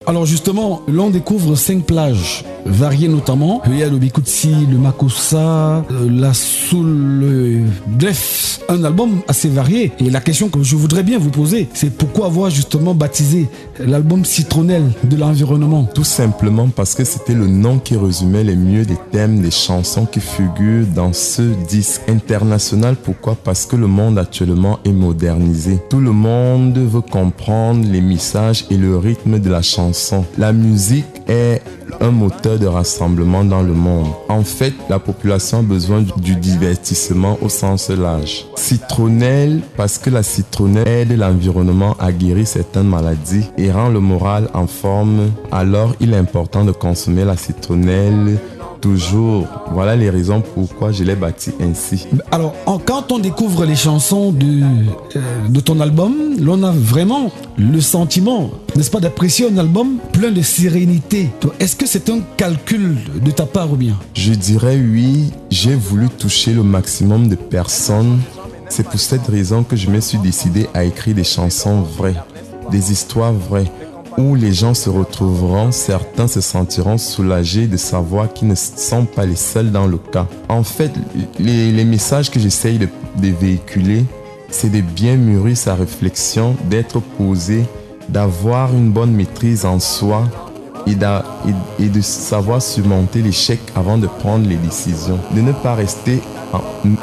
Alors justement, l'on découvre 5 plages variées notamment. Il y a le Bikutsi, le Makossa, la Soul, bref, un album assez varié. Et la question que je voudrais bien vous poser, c'est pourquoi avoir justement baptisé l'album Citronnelle de l'environnement? Tout simplement parce que c'était le nom qui résumait les mieux des thèmes des chansons qui figurent dans ce disque international. Pourquoi? Parce que le monde actuellement est modernisé. Tout le monde veut comprendre les messages et le rythme de la chanson. La musique est un moteur de rassemblement dans le monde. En fait, la population a besoin du divertissement au sens large. Citronnelle, parce que la citronnelle aide l'environnement à guérir certaines maladies et rend le moral en forme. Alors, il est important de consommer la citronnelle toujours. Voilà les raisons pourquoi je l'ai bâti ainsi. Alors, quand on découvre les chansons de ton album, l'on a vraiment le sentiment, n'est-ce pas, d'apprécier un album plein de sérénité. Est-ce que c'est un calcul de ta part ou bien? Je dirais oui, j'ai voulu toucher le maximum de personnes. C'est pour cette raison que je me suis décidé à écrire des chansons vraies, des histoires vraies, où les gens se retrouveront, certains se sentiront soulagés de savoir qu'ils ne sont pas les seuls dans le cas. En fait, les messages que j'essaye de véhiculer, c'est de bien mûrir sa réflexion, d'être posé, d'avoir une bonne maîtrise en soi et de savoir surmonter l'échec avant de prendre les décisions. De ne pas rester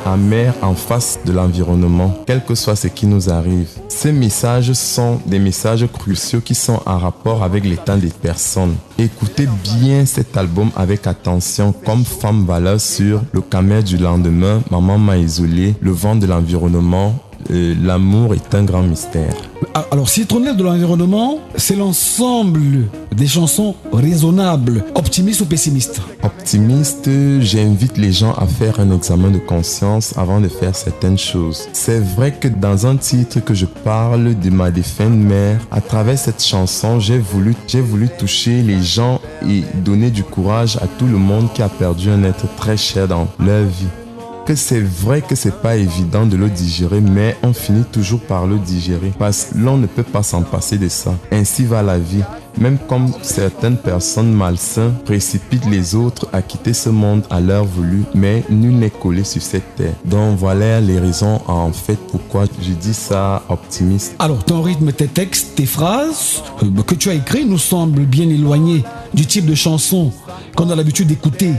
amer en face de l'environnement, quel que soit ce qui nous arrive. Ces messages sont des messages cruciaux qui sont en rapport avec l'état des personnes. Écoutez bien cet album avec attention, comme Femme Valeur sur Le Camère du lendemain, Maman m'a isolé, Le vent de l'environnement, L'amour est un grand mystère. Alors, Citronnelle de l'environnement, c'est l'ensemble des chansons raisonnables, optimistes ou pessimistes? Optimiste, j'invite les gens à faire un examen de conscience avant de faire certaines choses. C'est vrai que dans un titre que je parle de ma défunte mère, à travers cette chanson, j'ai voulu toucher les gens et donner du courage à tout le monde qui a perdu un être très cher dans leur vie. Que c'est vrai que c'est pas évident de le digérer, mais on finit toujours par le digérer parce que l'on ne peut pas s'en passer de ça. Ainsi va la vie. Même comme certaines personnes malsaines précipitent les autres à quitter ce monde à l'heure voulue, mais nul n'est collé sur cette terre. Donc voilà les raisons en fait pourquoi je dis ça optimiste. Alors ton rythme, tes textes, tes phrases que tu as écrits nous semblent bien éloignés du type de chanson qu'on a l'habitude d'écouter.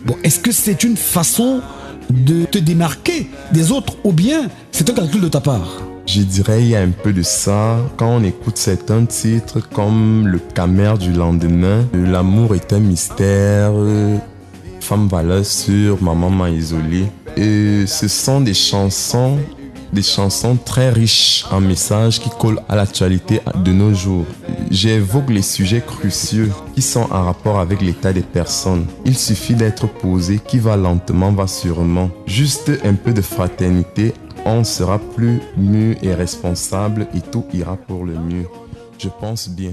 Bon, est-ce que c'est une façon de te démarquer des autres ou bien c'est un calcul de ta part? Je dirais il y a un peu de ça. Quand on écoute certains titres comme Le Camère du lendemain, L'amour est un mystère, Femme Valeur sur Maman m'a isolé, ce sont des chansons très riches en messages qui collent à l'actualité de nos jours. J'évoque les sujets cruciaux qui sont en rapport avec l'état des personnes. Il suffit d'être posé, qui va lentement, va sûrement. Juste un peu de fraternité, on sera plus mûr et responsable et tout ira pour le mieux. Je pense bien.